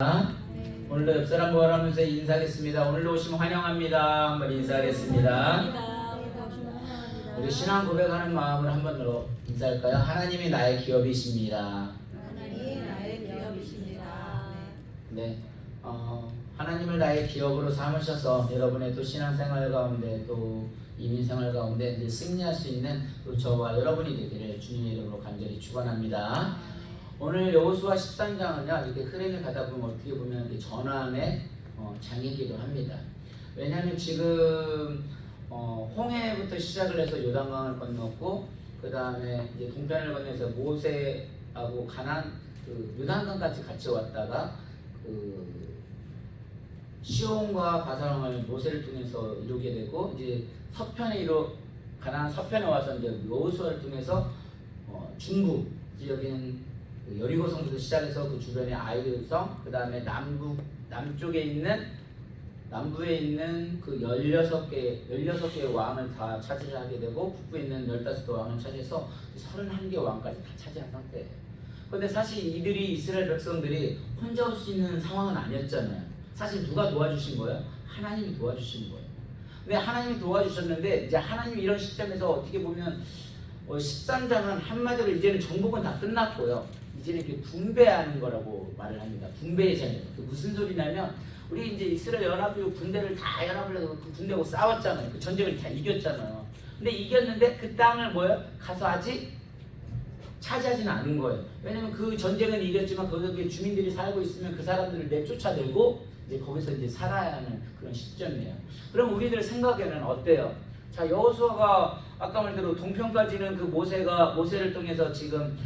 오늘도 옆 사람 보라면서 인사하겠습니다. 오늘도 오시면 환영합니다. 한번 인사하겠습니다. 우리 신앙 고백하는 마음을 한 번으로 인사할까요? 하나님이 나의 기업이십니다. 하나님 나의 기업이십니다. 네, 하나님을 나의 기업으로 삼으셔서 여러분의 또 신앙생활 가운데 또 이민생활 가운데 이제 승리할 수 있는 또 저와 여러분이 되기를 주님의 이름으로 간절히 축원합니다. 오늘 여호수아 13장은요 이렇게 흐름을 가다 보면 어떻게 보면 전환의 장이기도 합니다. 왜냐하면 지금 홍해부터 시작을 해서 요단강을 건넜고 그 다음에 이제 동편을 건너서 모세하고 가나안 그 요단강까지 같이 왔다가 그 시온과 바산왕을 모세를 통해서 이루게 되고 이제 서편에 가나안 서편에 와서 이제 여호수아를 통해서 중부 지역인 여리고 성부터 시작해서 그 주변의 아이성, 그 다음에 남쪽에 있는 남부에 있는 그 16개의 왕을 다 차지하게 되고 북부에 있는 15개 왕을 차지해서 31개 왕까지 다 차지한 상태예요. 근데 사실 이들이 이스라엘 백성들이 혼자 올 수 있는 상황은 아니었잖아요. 사실 누가 도와주신 거예요? 하나님이 도와주신 거예요. 근데 하나님이 도와주셨는데 이제 하나님이 이런 시점에서 어떻게 보면 13장은 한마디로 이제는 정복은 다 끝났고요. 이제는 이렇게 분배하는 거라고 말을 합니다. 분배의 전쟁. 무슨 소리냐면 우리 이제 이스라엘 연합이 군대를 다 연합을 해서 그 군대하고 싸웠잖아요. 그 전쟁을 다 이겼잖아요. 근데 이겼는데 그 땅을 가서 아직 차지하지는 않은 거예요. 왜냐면 그 전쟁은 이겼지만 거기에 주민들이 살고 있으면 그 사람들을 내쫓아내고 이제 거기서 이제 살아야 하는 그런 시점이에요. 그럼 우리들 생각에는 어때요? 자, 여호수아가 아까 말대로 동편까지는 그 모세를 통해서 지금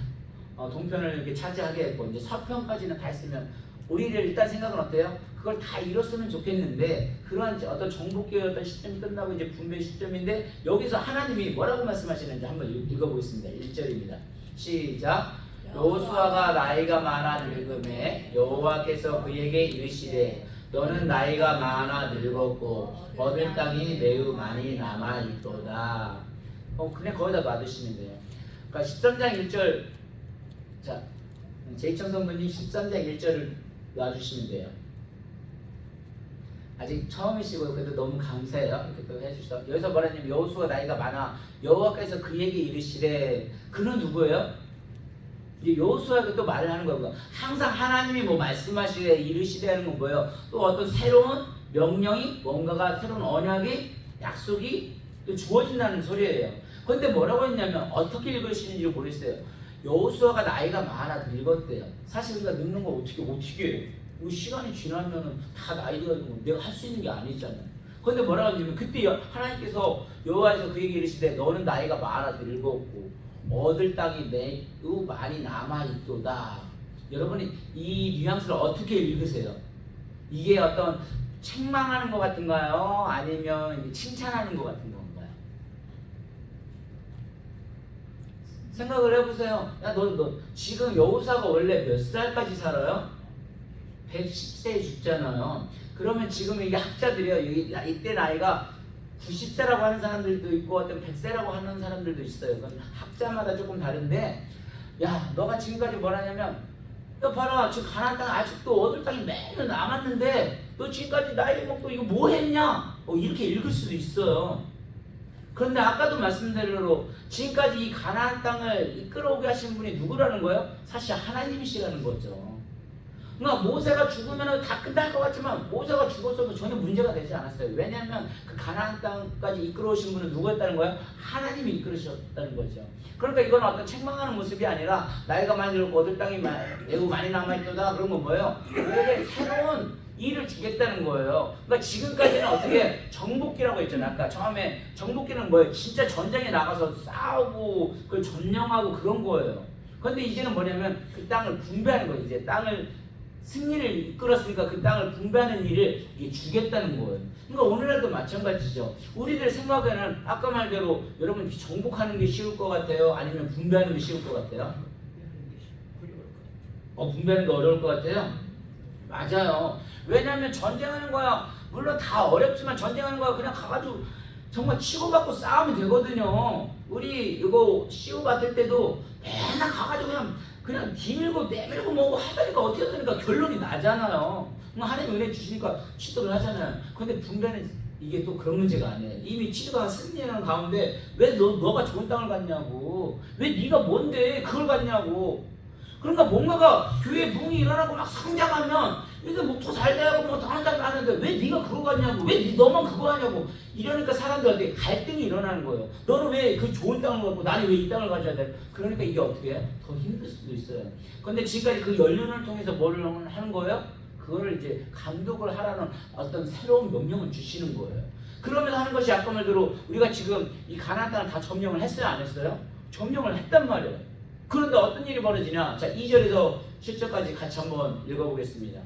동편을 이렇게 차지하게 했고 이제 서편까지는 다 했으면 우리를 일단 생각은 어때요? 그걸 다 이뤘으면 좋겠는데 그러한 어떤 정복기의 어떤 시점이 끝나고 이제 분배 시점인데 여기서 하나님이 뭐라고 말씀하시는지 한번 읽어보겠습니다. 1절입니다. 시작. 여호수아가 나이가 많아 늙음에 여호와께서 그에게 이르시되 너는 나이가 많아 늙었고 얻을 땅이 매우 많이 남아 있도다. 그냥 거기다 놔두시면 돼요. 그러니까 13장 1절 자, 제이청 성도님 13장 1절을 놔주시면 돼요. 아직 처음이시고 그래도 너무 감사해요. 이렇게 또 해주셔서 여기서 뭐라냐면 여호수아 나이가 많아 여호와께서 그에게 이르시되 그는 누구예요? 이제 여호수아가 또 말을 하는 거고요. 항상 하나님이 뭐 말씀하시되 이르시되 하는 건 뭐예요? 또 어떤 새로운 명령이 뭔가가 새로운 언약이 약속이 또 주어진다는 소리예요. 그런데 뭐라고 했냐면 어떻게 읽으시는지 모르겠어요. 여호수아가 나이가 많아 늙었대요. 사실 우리가 늙는 거 어떻게 해요? 시간이 지나면은 다 나이가 들고 내가 할 수 있는 게 아니잖아요. 그런데 뭐라고 하냐면 그때 하나님께서 여호와에서 그에게 이르시되 너는 나이가 많아 늙었고 얻을 땅이 매우 많이 남아 있도다. 여러분이 이 뉘앙스를 어떻게 읽으세요? 이게 어떤 책망하는 것 같은가요? 아니면 칭찬하는 것 같은 건가요? 생각을 해보세요. 야, 너 지금 여호수아가 원래 몇 살까지 살아요? 110세에 죽잖아요. 그러면 지금 이게 학자들이요. 이때 나이가 90세라고 하는 사람들도 있고 어떤 100세라고 하는 사람들도 있어요. 그건 학자마다 조금 다른데 야, 너가 지금까지 뭐라냐면 너 봐라. 지금 가나안 땅 아직도 얻을 땅이 매년 남았는데 너 지금까지 나이 먹고 이거 뭐 했냐? 이렇게 읽을 수도 있어요. 그런데 아까도 말씀드린 대로 지금까지 이 가나안 땅을 이끌어오게 하신 분이 누구라는 거예요? 사실 하나님이시라는 거죠. 그러니까 모세가 죽으면 다 끝날 것 같지만 모세가 죽었어도 전혀 문제가 되지 않았어요. 왜냐하면 그 가나안 땅까지 이끌어오신 분은 누구였다는 거예요? 하나님이 이끌으셨다는 거죠. 그러니까 이건 어떤 책망하는 모습이 아니라 나이가 많이 들고 얻을 땅이 매우 많이 남아있도다. 그런 건 뭐예요? 우리에게 새로운 일을 주겠다는 거예요. 그러니까 지금까지는 어떻게 정복기라고 했잖아요. 아까 처음에 정복기는 뭐예요? 진짜 전쟁에 나가서 싸우고 그걸 점령하고 그런 거예요. 그런데 이제는 뭐냐면 그 땅을 분배하는 거예요. 이제 땅을 승리를 이끌었으니까 그 땅을 분배하는 일을 주겠다는 거예요. 그러니까 오늘날도 마찬가지죠. 우리들 생각에는 아까 말대로 여러분 정복하는 게 쉬울 것 같아요? 아니면 분배하는 게 쉬울 것 같아요? 분배하는 게 어려울 것 같아요? 맞아요. 왜냐하면 전쟁하는 거야 물론 다 어렵지만 전쟁하는 거야 그냥 가가지고 정말 치고받고 싸우면 되거든요. 우리 이거 시우 받을 때도 맨날 가가지고 그냥 그냥 뒤밀고 내밀고 뭐고 하다니까 어떻게 되니까 결론이 나잖아요. 하나님 은혜 주시니까 취득을 하잖아요. 근데 분배는 이게 또 그런 문제가 아니에요. 이미 취득한 승리하는 가운데 왜 너가 좋은 땅을 갖냐고, 왜 네가 뭔데 그걸 갖냐고. 그러니까 뭔가가 교회 부흥이 일어나고 막 성장하면 이게 목표 잘 되고 뭐 다른 사람 하는데 왜 네가 그거 갖냐고, 왜 너만 그거 하냐고. 이러니까 사람들한테 갈등이 일어나는 거예요. 너는 왜 그 좋은 땅을 갖고 나는 왜 이 땅을 가져야 돼? 그러니까 이게 어떻게 해? 더 힘들 수도 있어요. 근데 지금까지 그 연륜을 통해서 뭐를 하는 거예요? 그거를 이제 감독을 하라는 어떤 새로운 명령을 주시는 거예요. 그러면서 하는 것이 아까 말대로 우리가 지금 이 가나안 땅을 다 점령을 했어요, 안 했어요? 점령을 했단 말이에요. 그런데 어떤 일이 벌어지냐? 자, 2절에서 7절까지 같이 한번 읽어보겠습니다.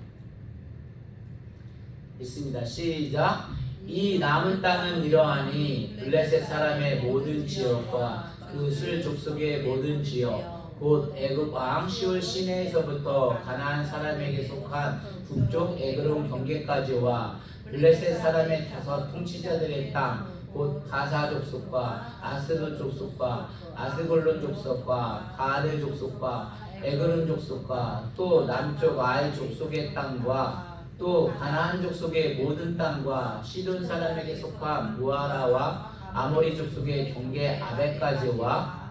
있습니다. 시작. 이 남은 땅은 이러하니 블레셋 사람의 모든 지역과 그 술 족속의 모든 지역 곧 애굽 왕 시올 시내에서부터 가나안 사람에게 속한 북쪽 에그론 경계까지와 블레셋 사람의 5 통치자들의 땅 곧 가사 족속과 아스도 족속과 아스골론 족속과 가드 족속과 에그론 족속과 또 남쪽 아이 족속의 땅과 또 가나안 족속의 모든 땅과 시돈 사람에게 속한 무아라와 아모리 족속의 경계 아베까지와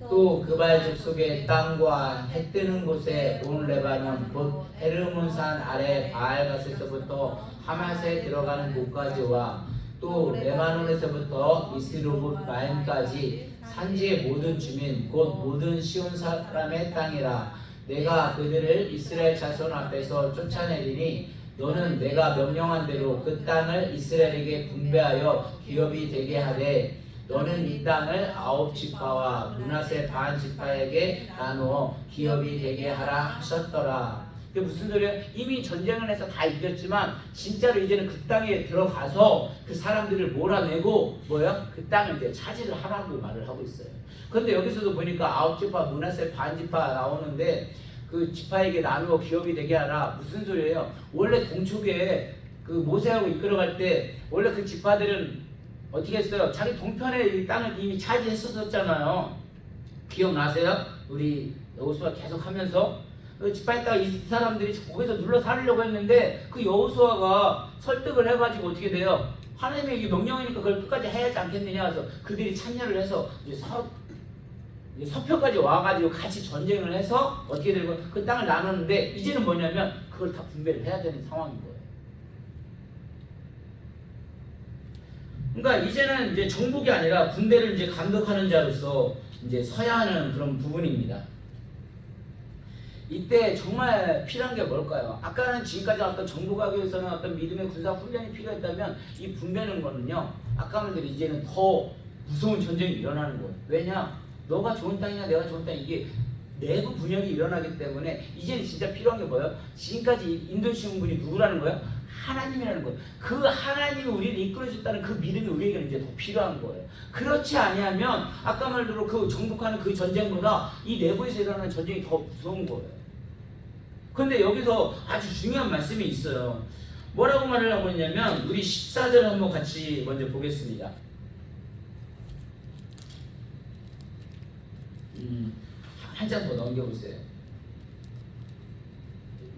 또 그발 족속의 땅과 해 뜨는 곳에 온 레바논 곧 헤르몬산 아래 바알가스에서부터 하맛에 들어가는 곳까지와 또 레바논에서부터 이스로봇 마임까지 산지의 모든 주민 곧 모든 시온 사람의 땅이라. 내가 그들을 이스라엘 자손 앞에서 쫓아내리니 너는 내가 명령한 대로 그 땅을 이스라엘에게 분배하여 기업이 되게 하되 너는 이 땅을 9지파와 므낫세 반 지파에게 나누어 기업이 되게 하라 하셨더라. 그게 무슨 소리예요? 이미 전쟁을 해서 다 이겼지만 진짜로 이제는 그 땅에 들어가서 그 사람들을 몰아내고 뭐야? 그 땅을 이제 차지를 하라고 말을 하고 있어요. 그런데 여기서도 보니까 9지파 므낫세 반 지파 나오는데 그 지파에게 나누어 기업이 되게 하라. 무슨 소리예요? 원래 동쪽에 그 모세하고 이끌어갈 때 원래 그 지파들은 어떻게 했어요? 자기 동편에 이 땅을 이미 차지했었잖아요. 기억나세요? 우리 여호수아 계속 하면서 그 지파에다가 이 사람들이 거기서 눌러 살려고 했는데 그 여호수아가 설득을 해가지고 어떻게 돼요? 하나님의 이 명령이니까 그걸 끝까지 해야 하지 않겠느냐 해서 그들이 참여를 해서 이제 서편까지 와가지고 같이 전쟁을 해서 어떻게 되고 그 땅을 나눴는데 이제는 뭐냐면 그걸 다 분배를 해야 되는 상황인 거예요. 그러니까 이제는 이제 정복이 아니라 군대를 이제 감독하는 자로서 이제 서야 하는 그런 부분입니다. 이때 정말 필요한 게 뭘까요? 아까는 지금까지 어떤 정복하기 위해서는 어떤 믿음의 군사 훈련이 필요했다면 이 분배는 거는요. 아까 말대로 이제는 더 무서운 전쟁이 일어나는 거예요. 왜냐? 너가 좋은 땅이냐 내가 좋은 땅 이게 내부 분열이 일어나기 때문에 이제는 진짜 필요한 게 뭐예요? 지금까지 인도시는 분이 누구라는 거예요? 하나님이라는 거예요. 그 하나님이 우리를 이끌어줬다는 그 믿음이 우리에게는 이제 더 필요한 거예요. 그렇지 아니하면 아까 말대로 그 정복하는 그 전쟁보다 이 내부에서 일어나는 전쟁이 더 무서운 거예요. 그런데 여기서 아주 중요한 말씀이 있어요. 뭐라고 말을 하고 있냐면 우리 14절 한번 같이 먼저 보겠습니다. 한 장 더 넘겨보세요.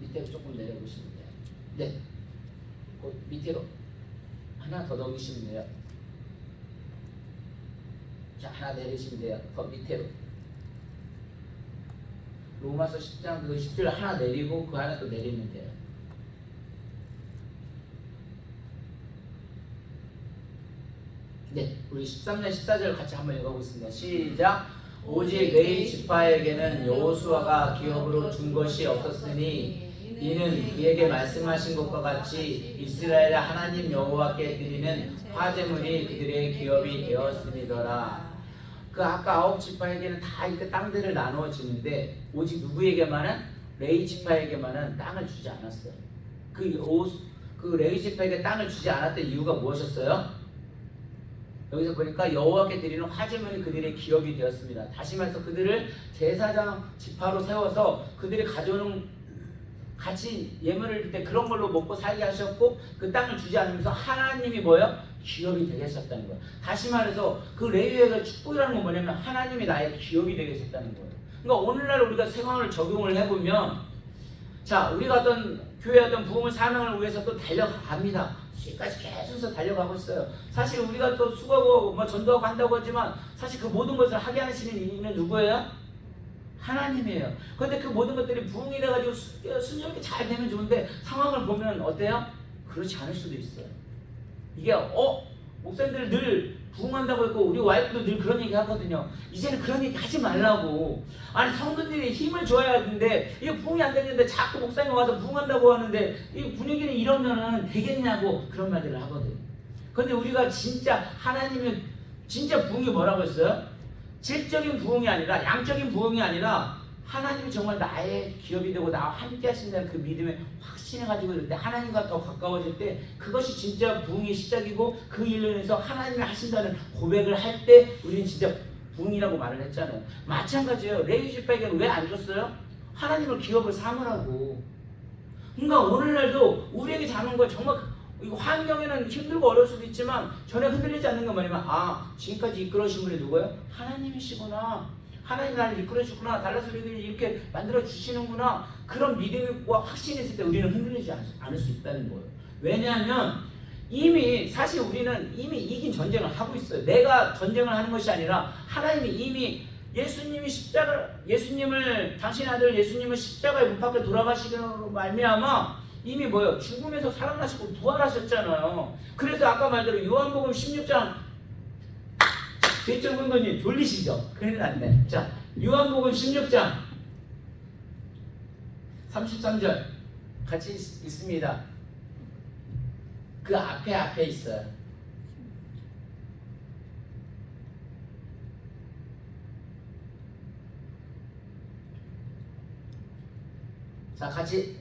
밑에 조금 내려보시면 돼요. 네. 밑으로 하나 더 넘기시면 돼요. 자, 하나 내리시면 돼요. 더 밑으로. 로마서 10장 그 10절 하나 내리고 그 하나 또 내리면 돼요. 네, 우리 13절 14절 같이 한번 읽어보겠습니다. 시작. 오직 레위 지파에게는 여호수아가 기업으로 준 것이 없었으니 이는 그에게 말씀하신 것과 같이 이스라엘의 하나님 여호와께 드리는 화제물이 그들의 기업이 되었음이더라. 그 아까 9지파에게는 다 이렇게 땅들을 나누어 주는데 오직 누구에게만은 레위 지파에게만은 땅을 주지 않았어요. 그 레위 지파에게 땅을 주지 않았던 이유가 무엇이었어요? 여기서 보니까 여호와께 드리는 화제물이 그들의 기업이 되었습니다. 다시 말해서 그들을 제사장 지파로 세워서 그들이 가져오는 같이 예물을 줄 때 그런 걸로 먹고 살게 하셨고 그 땅을 주지 않으면서 하나님이 뭐예요? 기업이 되게 하셨다는 거예요. 다시 말해서 그 레위의 축복이라는 건 뭐냐면 하나님이 나의 기업이 되게 하셨다는 거예요. 그러니까 오늘날 우리가 상황을 적용을 해보면, 자, 우리가 어떤 교회 어떤 부흥을 사명을 위해서 또 달려갑니다. 지금까지 계속해서 달려가고 있어요. 사실 우리가 또 수고하고 뭐 전도하고 한다고 하지만 사실 그 모든 것을 하게 하시는 이는 누구예요? 하나님이에요. 그런데 그 모든 것들이 부흥이 돼가지고 순조롭게 잘 되면 좋은데 상황을 보면 어때요? 그렇지 않을 수도 있어요. 이게 목사님들 늘 부흥한다고 했고 우리 와이프도 늘 그런 얘기 하거든요. 이제는 그런 얘기 하지 말라고. 아니 성도들이 힘을 줘야 하는데 이게 부흥이 안 되는데 자꾸 목사님 와서 부흥한다고 하는데 이 분위기는 이러면은 되겠냐고 그런 말들을 하거든요. 그런데 우리가 진짜 하나님의 진짜 부흥이 뭐라고 했어요? 질적인 부흥이 아니라 양적인 부흥이 아니라 하나님이 정말 나의 기업이 되고 나와 함께 하신다는 그 믿음의 확신을 가지고 있을 때 하나님과 더 가까워질 때 그것이 진짜 부흥의 시작이고 그 일로 인해서 하나님이 하신다는 고백을 할 때 우리는 진짜 부흥이라고 말을 했잖아요. 마찬가지예요. 레위 지파에게는 왜 안 줬어요? 하나님을 기업을 삼으라고. 그러니까 오늘날도 우리에게 잡는 거 정말 이거 환경에는 힘들고 어려울 수도 있지만 전혀 흔들리지 않는 건 뭐냐면 지금까지 이끌어주신 분이 누구예요? 하나님이시구나. 하나님 나를 이끌어주구나. 달라서 이렇게 만들어주시는구나. 그런 믿음과 확신이 있을 때 우리는 흔들리지 않을 수 있다는 거예요. 왜냐하면 사실 우리는 이미 이긴 전쟁을 하고 있어요. 내가 전쟁을 하는 것이 아니라 하나님이 이미 예수님을 당신의 아들 예수님을 십자가에 못 박혀 돌아가시기로 말미암아 이미 뭐요? 죽음에서 살아나시고 부활하셨잖아요. 그래서 아까 말대로 요한복음 16장 대쪽 근거님 졸리시죠? 큰일 났네. 자, 요한복음 16장 33절 같이 있습니다. 그 앞에 있어요. 자, 같이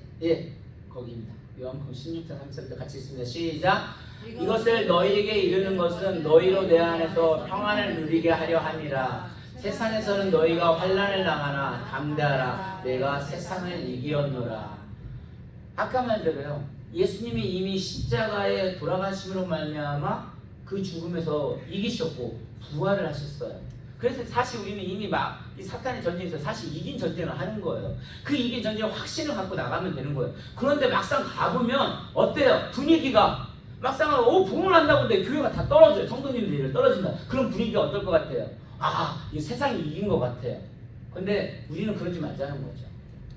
거기입니다. 요한복음 16장 33절 같이 있습니다. 시작. 이것을 너희에게 이르는 것은 너희로 내 안에서 평안을 누리게 하려 함이라. 세상에서는 너희가 환난을 당하나 담대하라. 내가 세상을 이기었노라. 아까 말대로요. 예수님이 이미 십자가에 돌아가심으로 말미암아 그 죽음에서 이기셨고 부활을 하셨어요. 그래서 사실 우리는 이미 이 사탄의 전쟁에서 사실 이긴 전쟁을 하는 거예요. 그 이긴 전쟁 확신을 갖고 나가면 되는 거예요. 그런데 막상 가보면 어때요? 분위기가 막상 부흥을 한다고 하는데 교회가 다 떨어져요. 성도님들이 떨어진다. 그런 분위기가 어떨 것 같아요? 이 세상이 이긴 것 같아요. 근데 우리는 그러지 말자는 거죠.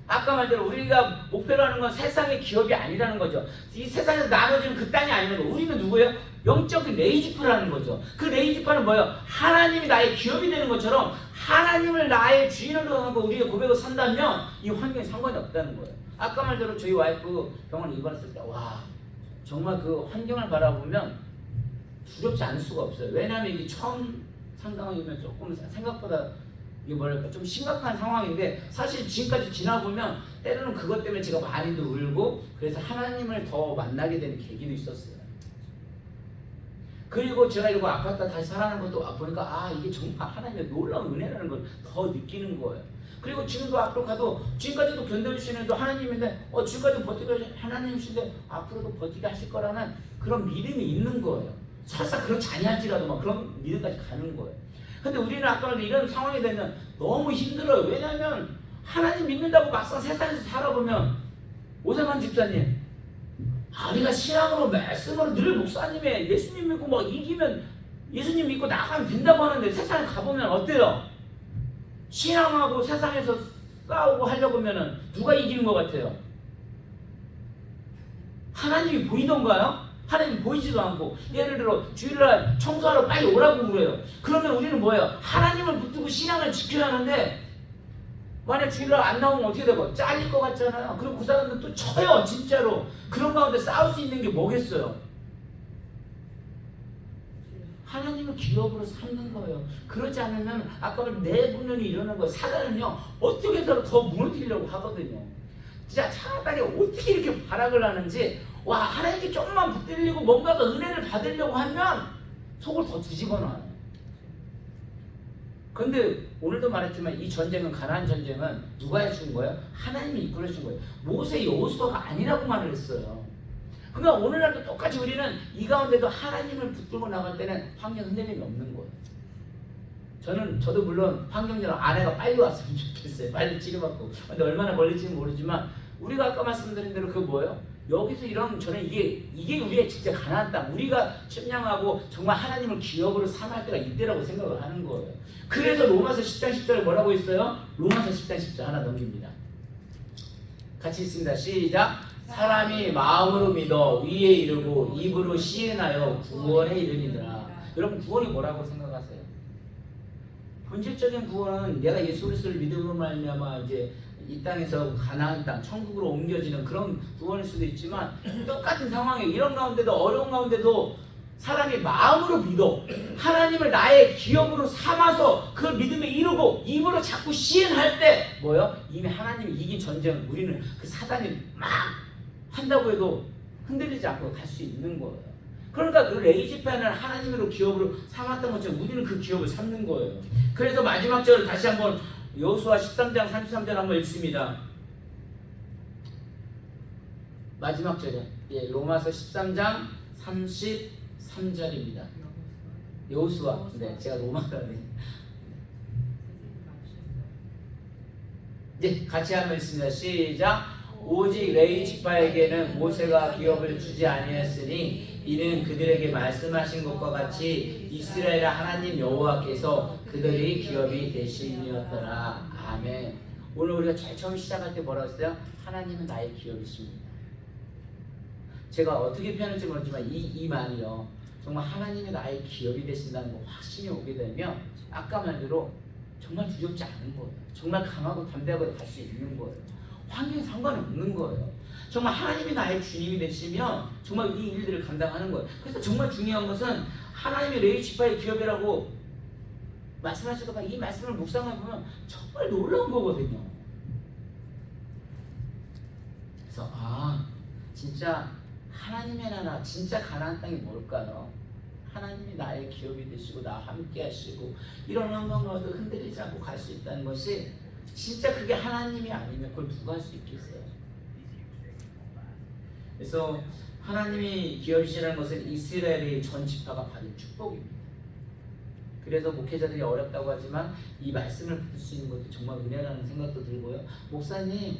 아까 말대로 우리가 목표로 하는 건 세상의 기업이 아니라는 거죠. 이 세상에서 나눠지는 그 땅이 아니는 거예요. 우리는 누구예요? 영적인 레이지프라는 거죠. 그 레이지프는 뭐예요? 하나님이 나의 기업이 되는 것처럼 하나님을 나의 주인으로 하고 우리의 고백을 산다면 이 환경에 상관이 없다는 거예요. 아까 말대로 저희 와이프 병원 입원했을 때 정말 그 환경을 바라보면 두렵지 않을 수가 없어요. 왜냐하면 이게 처음 상담하면 조금 생각보다 이게 뭐랄까 좀 심각한 상황인데 사실 지금까지 지나보면 때로는 그것 때문에 제가 많이도 울고 그래서 하나님을 더 만나게 되는 계기도 있었어요. 그리고 제가 이러고 아팠다 다시 살아나는 것도 보니까 이게 정말 하나님의 놀라운 은혜라는 걸 더 느끼는 거예요. 그리고 지금도 앞으로 가도 지금까지도 견뎌주시는 또 하나님인데 지금까지 버티게 하나님이신데 앞으로도 버티게 하실 거라는 그런 믿음이 있는 거예요. 설사 그렇지 아니할지라도 막 그런 믿음까지 가는 거예요. 근데 우리는 아까 이런 상황이 되면 너무 힘들어요. 왜냐하면 하나님 믿는다고 막상 세상에서 살아보면 오세만 집사님 우리가 신앙으로 말씀으로 늘 목사님의 예수님 믿고 막 이기면 예수님 믿고 나가면 된다고 하는데 세상에 가보면 어때요? 신앙하고 세상에서 싸우고 하려고 하면은 누가 이기는 것 같아요? 하나님이 보이던가요? 하나님 보이지도 않고 예를 들어 주일날 청소하러 빨리 오라고 그래요. 그러면 우리는 뭐예요? 하나님을 붙들고 신앙을 지켜야 하는데 만약 주일날 안 나오면 어떻게 되고? 잘릴 것 같잖아요. 그리고 그 사람들 또 쳐요 진짜로. 그런 가운데 싸울 수 있는 게 뭐겠어요? 하나님을 기업으로 삼는 거예요. 그러지 않으면 아까 말 내분열이 일어나는 거예요. 사단은요 어떻게 해서 더 무너뜨리려고 하거든요. 진짜 사단이 어떻게 이렇게 발악을 하는지 하나님께 조금만 붙들리고 뭔가가 은혜를 받으려고 하면 속을 더 뒤집어 놔요. 근데 오늘도 말했지만 이 전쟁은 가나안 전쟁은 누가 해준 거예요? 하나님이 이끌어 준 거예요. 모세 여호수아가 아니라고 말을 했어요. 그러니까 오늘날도 똑같이 우리는 이 가운데도 하나님을 붙들고 나갈 때는 환경 흔들림이 없는 거예요. 저도 물론 환경적으로 아내가 빨리 왔으면 좋겠어요. 빨리 치료받고. 근데 얼마나 걸릴지는 모르지만 우리가 아까 말씀드린 대로 그 뭐예요? 여기서 저는 이게 우리의 진짜 가나안 땅, 우리가 침략하고 정말 하나님을 기업으로 삼을 때가 이때라고 생각을 하는 거예요. 그래서 로마서 10장 10절에 뭐라고 있어요? 로마서 10장 10절 하나 넘깁니다. 같이 읽습니다. 시작. 사람이 마음으로 믿어 위에 이르고 입으로 시인하여 구원에 이르니라. 여러분, 구원이 뭐라고 생각하세요? 본질적인 구원은 내가 예수 그리스도를 믿음으로 말미암아 이제 이 땅에서 가나안 땅, 천국으로 옮겨지는 그런 구원일 수도 있지만, 똑같은 상황에 이런 가운데도, 어려운 가운데도 사람이 마음으로 믿어 하나님을 나의 기업으로 삼아서 그 믿음에 이루고 입으로 자꾸 시인할 때 뭐요? 이미 하나님이 이긴 전쟁을 우리는 그 사단이 막 한다고 해도 흔들리지 않고 갈 수 있는 거예요. 그러니까 그 레이지판을 하나님으로 기업으로 삼았던 것처럼 우리는 그 기업을 삼는 거예요. 그래서 마지막 절을 다시 한번 여호수아 13장 33절 한번 읽습니다. 마지막 절에 로마서 13장 33절입니다. 여호수아. 네, 제가 로마가네. 네, 같이 한번 읽습니다. 시작. 오직 레위 지파에게는 모세가 기업을 주지 아니했으니 이는 그들에게 말씀하신 것과 같이 이스라엘 하나님 여호와께서 그들의 기업이 되심이었더라. 아멘. 오늘 우리가 제일 처음 시작할 때 뭐라고 했어요? 하나님은 나의 기업이십니다. 제가 어떻게 표현할지 모르지만 이 말이요, 정말 하나님이 나의 기업이 되신다는 거 확신이 오게 되면 아까 말대로 정말 두렵지 않은 거예요. 정말 강하고 담대하고 갈 수 있는 거예요. 환경에 상관이 없는 거예요. 정말 하나님이 나의 주님이 되시면 정말 이 일들을 감당하는 거예요. 그래서 정말 중요한 것은 하나님이 레위 지파의 기업이라고 말씀하시다가 이 말씀을 묵상해보면 정말 놀라운 거거든요. 그래서 진짜 하나님의 나라, 진짜 가나안 땅이 뭘까요? 하나님이 나의 기업이 되시고 나와 함께 하시고 이런 환경과도 흔들리지 않고 갈 수 있다는 것이, 진짜 그게 하나님이 아니면 그걸 누가 할 수 있겠어요? 그래서 하나님이 기업이시라는 것은 이스라엘의 전 지파가 받은 축복입니다. 그래서 목회자들이 어렵다고 하지만 이 말씀을 붙을 수 있는 것도 정말 은혜라는 생각도 들고요. 목사님,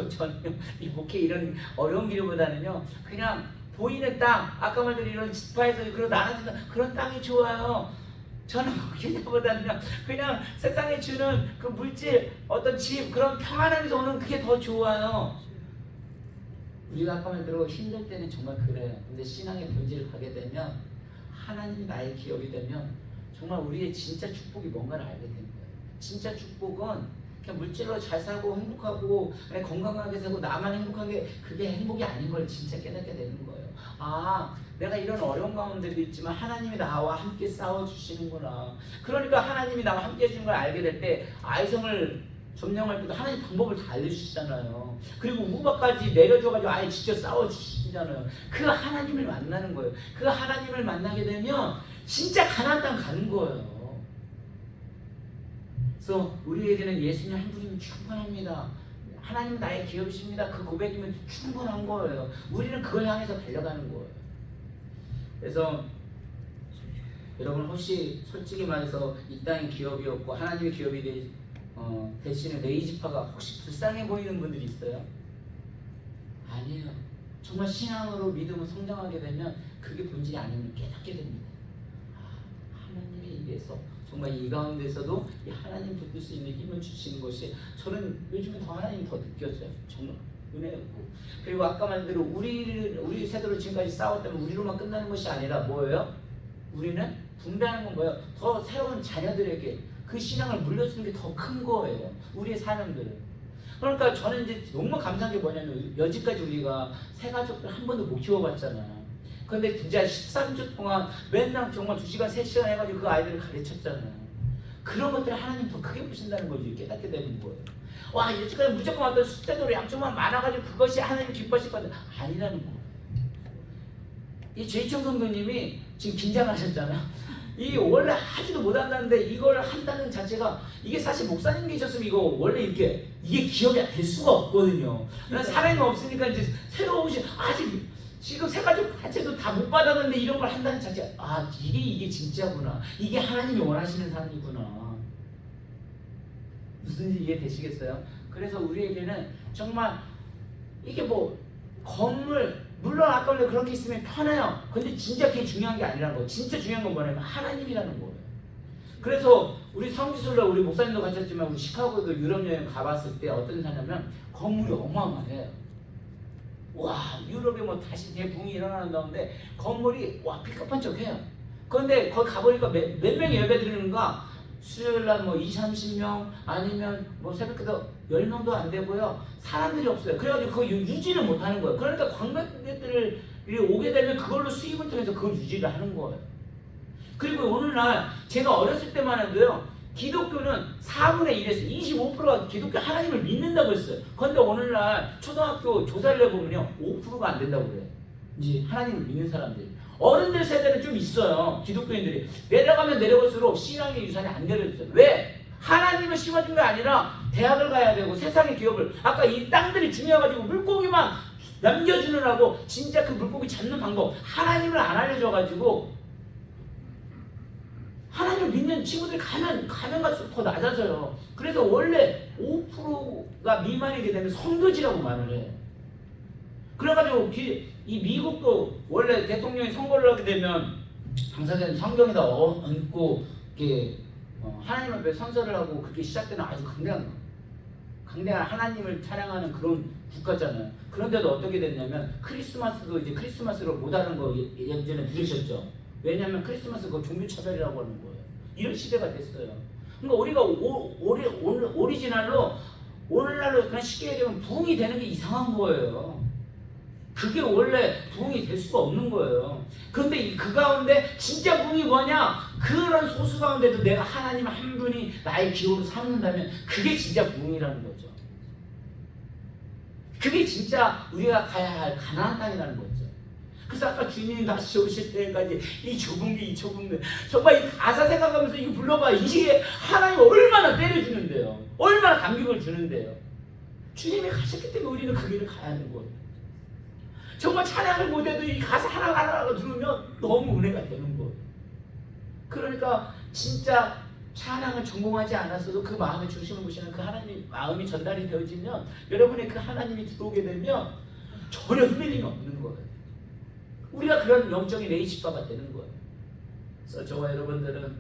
저는 이 목회 이런 어려운 길보다는요, 그냥 보이는 땅, 아까 말대로 이런 지파에서 그런 나눠주는 그런 땅이 좋아요. 저는 목회자보다는요, 그냥 세상에 주는 그 물질, 어떤 집, 그런 평안함에서 오는 그게 더 좋아요. 우리가 아까 말대로 힘들 때는 정말 그래요. 근데 신앙의 본질을 가게 되면, 하나님이 나의 기업이 되면 정말 우리의 진짜 축복이 뭔가를 알게 되는 거예요. 진짜 축복은 그냥 물질로 잘 살고 행복하고 건강하게 살고 나만 행복한 게 그게 행복이 아닌 걸 진짜 깨닫게 되는 거예요. 내가 이런 어려운 가운데도 있지만 하나님이 나와 함께 싸워주시는구나. 그러니까 하나님이 나와 함께 해주는 걸 알게 될 때 아이성을 점령할 때도 하나님 방법을 다 알려주시잖아요. 그리고 우박까지 내려줘가지고 아예 직접 싸워주시잖아요. 그 하나님을 만나는 거예요. 그 하나님을 만나게 되면 진짜 가나안 땅 가는 거예요. 그래서 우리에게는 예수님 한 분이면 충분합니다. 하나님은 나의 기업이십니다. 그 고백이면 충분한 거예요. 우리는 그걸 향해서 달려가는 거예요. 그래서 여러분, 혹시 솔직히 말해서 이 땅이 기업이었고 하나님의 기업이 대신에 레위 지파가 혹시 불쌍해 보이는 분들이 있어요? 아니에요. 정말 신앙으로 믿음을 성장하게 되면 그게 본질이 아님을 깨닫게 됩니다. 하나님의 입에서 정말 이 가운데서도 이 하나님 붙들 수 있는 힘을 주시는 것이, 저는 요즘에 더 하나님 더 느껴져요. 정말 은혜였고. 그리고 아까 말대로 우리 세대로 지금까지 싸웠다면 우리로만 끝나는 것이 아니라 뭐예요? 우리는 분배하는 건 뭐예요? 더 새로운 자녀들에게 그 신앙을 물려주는 게 더 큰 거예요. 우리의 사명들은. 그러니까 저는 이제 너무 감사한 게 뭐냐면, 여지까지 우리가 새 가족들 한 번도 못 키워봤잖아요. 근데 진짜 13주 동안 맨날 정말 2시간, 3시간 해가지고 그 아이들을 가르쳤잖아요. 그런 것들을 하나님 더 크게 보신다는 걸 깨닫게 되는 거예요. 여지까지 무조건 어떤 숫자대로 양쪽만 많아가지고 그것이 하나님 기뻐하실 것 같아요. 아니라는 거예요. 이 제이청 성도님이 지금 긴장하셨잖아요. 이 원래 하지도 못한다는데 이걸 한다는 자체가, 이게 사실 목사님 계셨으면 이거 원래 이게 기업이 될 수가 없거든요. 사람이 없으니까 이제 새로 오신, 아직 지금 세 가족 자체도 다 못 받았는데 이런 걸 한다는 자체, 아 이게 진짜구나. 이게 하나님이 원하시는 삶이구나. 무슨 이해 되시겠어요? 그래서 우리에게는 정말 이게 뭐 건물, 물론 아까 원래 그런 게 있으면 편해요. 근데 진짜 그게 중요한 게 아니라는 거. 진짜 중요한 건 뭐냐면 하나님이라는 거예요. 그래서 우리 성지순례 우리 목사님도 가셨지만 우리 시카고도 유럽 여행 가봤을 때 어떤 사냐면 건물이 어마어마해요. 와, 유럽에 뭐 다시 대붕이 일어나는다는데 건물이 와 삐까뻔쩍해요. 그런데 거기 가보니까 몇 명이 예배 드리는가? 수요일날 뭐 20, 30명 아니면 뭐 새벽기도 10명도 안 되고요. 사람들이 없어요. 그래가지고 그거 유지를 못하는 거예요. 그러니까 관광객들이 오게 되면 그걸로 수입을 통해서 그걸 유지를 하는 거예요. 그리고 오늘날 제가 어렸을 때만 해도요, 기독교는 4분의 1에서 25%가 기독교 하나님을 믿는다고 했어요. 그런데 오늘날 초등학교 조사를 해보면요 5%가 안 된다고 그래요. 이제 하나님을 믿는 사람들이. 어른들 세대는 좀 있어요. 기독교인들이 내려가면 내려갈수록 신앙의 유산이 안 내려졌어요. 왜? 하나님을 심어준 게 아니라 대학을 가야 되고 세상의 기업을, 아까 이 땅들이 중요해가지고 물고기만 남겨주느라고 진짜 그 물고기 잡는 방법 하나님을 안 알려줘가지고 하나님을 믿는 친구들이 가면 갈수록 더 낮아져요. 그래서 원래 5%가 미만이게 되면 성교지라고 말을 해요. 그래가지고 이 미국도 원래 대통령이 선거를 하게 되면 당사자는 성경에다 얹고 이렇게 하나님 앞에 선서를 하고 그렇게 시작되는 아주 강대한 하나님을 찬양하는 그런 국가잖아요. 그런데도 어떻게 됐냐면 크리스마스도 이제 크리스마스로 못하는 거 예전에 들으셨죠? 왜냐하면 크리스마스 그거 종교차별이라고 하는 거예요. 이런 시대가 됐어요. 그러니까 우리가 오리지널로 오늘날로 그냥 쉽게 얘기하면 부흥이 되는 게 이상한 거예요. 그게 원래 부흥이 될 수가 없는 거예요. 그런데 그 가운데 진짜 부흥이 뭐냐? 그런 소수 가운데도 내가 하나님 한 분이 나의 기호로 삼는다면 그게 진짜 부흥이라는 거죠. 그게 진짜 우리가 가야 할 가나안 땅이라는 거죠. 그래서 아까 주님이 다시 오실 때까지 이 좁은 게 정말 이 가사 생각하면서 이거 불러봐. 이게 하나님 얼마나 때려주는데요. 얼마나 감격을 주는데요. 주님이 가셨기 때문에 우리는 그 길을 가야 하는 거예요. 정말 찬양을 못해도 이 가사 하나하나 들으면 너무 은혜가 되는 거예요. 그러니까 진짜 찬양을 전공하지 않았어도 그 마음의 중심을 보시는 그 하나님 마음이 전달이 되어지면 여러분의 그 하나님이 들어오게 되면 전혀 흔들림이 없는 거예요. 우리가 그런 영적인 레이시바가 되는 거예요. 그래서 저와 여러분들은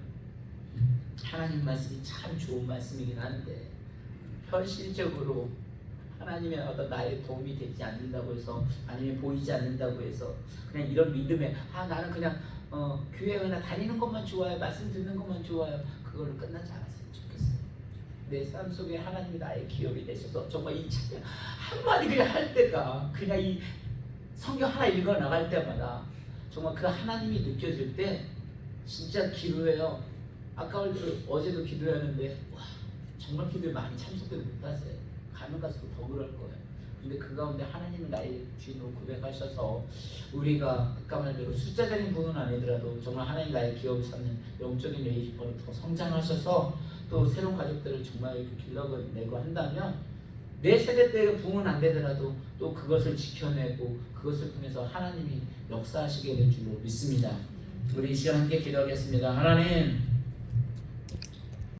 하나님 말씀이 참 좋은 말씀이긴 한데 현실적으로 하나님의 어떤 나의 도움이 되지 않는다고 해서 아니면 보이지 않는다고 해서 그냥 이런 믿음에 나는 그냥 교회 그냥 다니는 것만 좋아요. 말씀 듣는 것만 좋아요. 그걸로 끝나지 않았으면 좋겠어요. 내 삶 속에 하나님이 나의 기업이 되셔서 정말 이 찬양 한마디 그냥 할 때가 그냥 이 성경 하나 읽어 나갈 때마다 정말 그 하나님이 느껴질 때 진짜 기도해요. 아까 어제도 기도했는데 와 정말 기도에 많이 참석도 못하세요. 가면 갈수록 더 그럴 거예요. 근데 그 가운데 하나님이 나의 주인으로 고백하셔서 우리가 아까 말대로 숫자적인 부분은 아니더라도 정말 하나님 나의 기업을 삼는 영적인 레이지퍼로 더 성장하셔서 또 새로운 가족들을 정말 이렇게 길러내고 한다면 내 세대 때의 부흥은 안 되더라도 또 그것을 지켜내고 그것을 통해서 하나님이 역사하시게 될 줄로 믿습니다. 우리 이 시간 함께 기도하겠습니다. 하나님